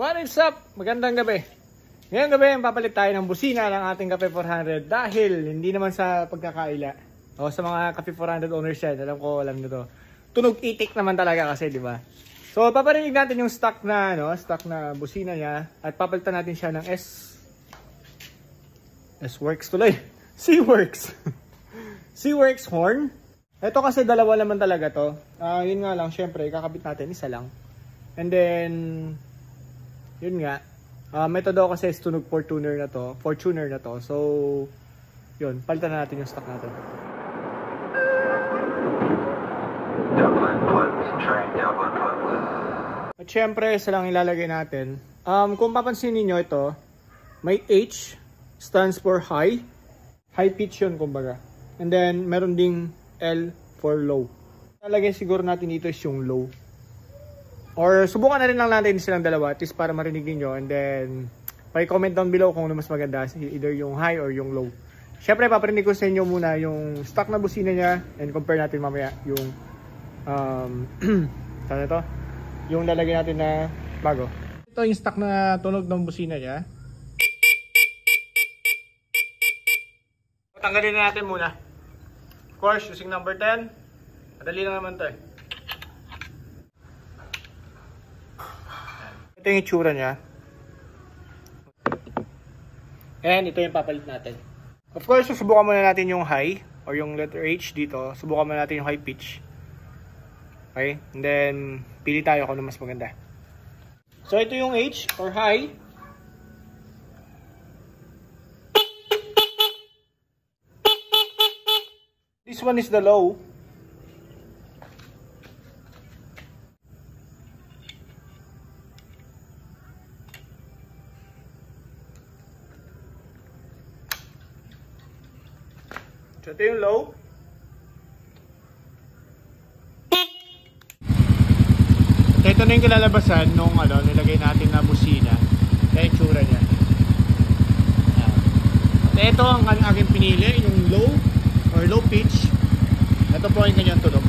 What is up? Magandang gabi. Ngayong gabi, papalit tayo ng busina ng ating Cafe 400 dahil hindi naman sa pagkakaila o sa mga Cafe 400 owners yan. Alam nyo to. Tunog itik naman talaga kasi, di ba? So, paparinig natin yung stock na busina niya at papalitan natin siya ng S-Works tuloy. C-Works. C-Works horn. Ito kasi dalawa naman talaga to. Yun nga lang, syempre, kakabit natin isa lang. And then, yun nga. Method ako kasi is tunog Fortuner na to. So, yun, palitan na natin yung stock natin. At syempre, isa lang ilalagay natin. Kung papansin niyo ito, may H stands for high. High pitch yun, kumbaga. And then, meron ding L for low. Talagay siguro natin dito is yung low. Or subukan na rin lang natin silang dalawa at least para marinig niyo. And then, pa-comment down below kung ano mas maganda. Either yung high or yung low. Syempre, paparinig ko sa inyo muna yung stock na busina niya and compare natin mamaya yung saan ito? Yung lalagay natin na bago. Ito yung stock na tunog ng busina niya. Tanggalin na natin muna. Of course, using number 10. Madali lang naman to eh. Ito yung itsura niya. And ito yung papalit natin. Of course, susubukan muna natin yung high or yung letter H dito. Subukan muna natin yung high pitch. Okay? And then, pili tayo kung ano mas maganda. So, ito yung H or high. This one is the low. So, ito yung low. Ito na yung kalalabasan nung nilagay natin na busina. Kaya yung tsura niya. At ito ang aking pinili, yung low or low pitch. Ito po yung kanyang tunog.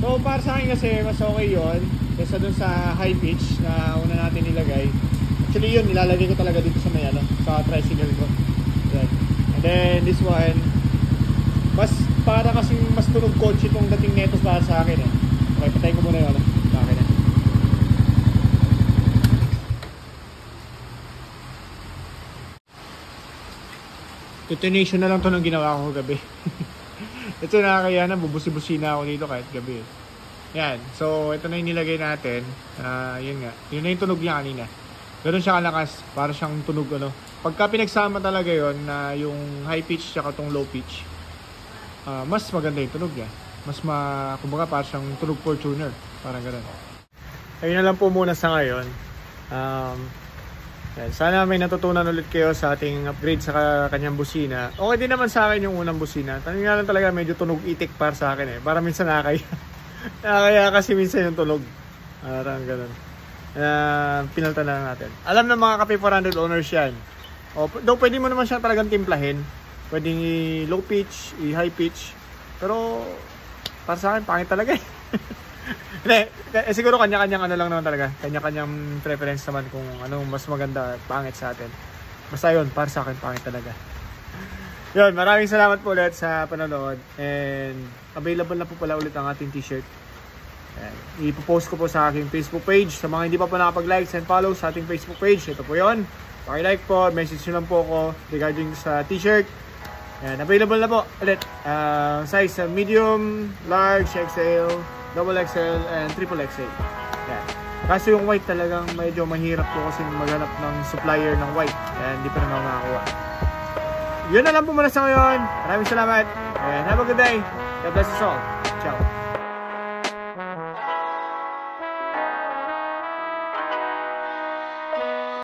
So para sa akin kasi mas okay yun kaysa dun sa high pitch na una natin nilagay. Actually yun, nilalagay ko talaga dito sa may sa tricycle ko. And then this one, mas para kasing mas tunog kotse itong dating netos para sa akin eh. Okay, patayin ko muna yun sa akin eh. Detonation na lang to ng ginawa ko gabi. Ito nakakaya na, bubusi-busi na ako dito kahit gabi. Yan, so ito na yung nilagay natin. Yun nga, yun na yung tunog niya kanina. Ganun siya kalakas, para siyang tunog Pagka pinagsama talaga yon na yung high pitch tsaka tong low pitch, mas maganda yung tunog niya. Kumbaga para siyang tunog Fortuner. Parang ganun. Ayun na lang po muna sa ngayon. Sana may natutunan ulit kayo sa ating upgrade sa kanyang busina. Okay din naman sa akin yung unang busina. Tanong nga lang talaga medyo tunog itik para sa akin eh. Para minsan nakakaya. Nakakaya kasi minsan yung tunog. Parang ganun. Pinalta na lang natin. Alam ng mga Cafe 400 owners yan. Though pwede mo naman siyang talagang timplahin. Pwedeng i-low pitch, i-high pitch. Pero para sa akin pangit talaga eh. Hindi, siguro kanya-kanyang lang naman talaga. Kanya-kanyang preference naman kung ano mas maganda at pangit sa atin. Basta yun, para sa akin pangit talaga. Yun, maraming salamat po ulit sa panonood. And available na po pala ulit ang ating t-shirt. Ipopost ko po sa aking Facebook page. Sa mga hindi pa po nakapag-like and follow sa ating Facebook page, ito po yun. Paki-like po, message nyo lang po ako regarding sa t-shirt. And available na po ulit. Size medium, large, XL, double XL, and triple XL. Yan. Kaso yung white talagang medyo mahirap po kasi maghanap ng supplier ng white. And hindi pa rin ako makakuha. Yun na lang po muna sa ngayon. Maraming salamat. And have a good day. God bless us all. Ciao.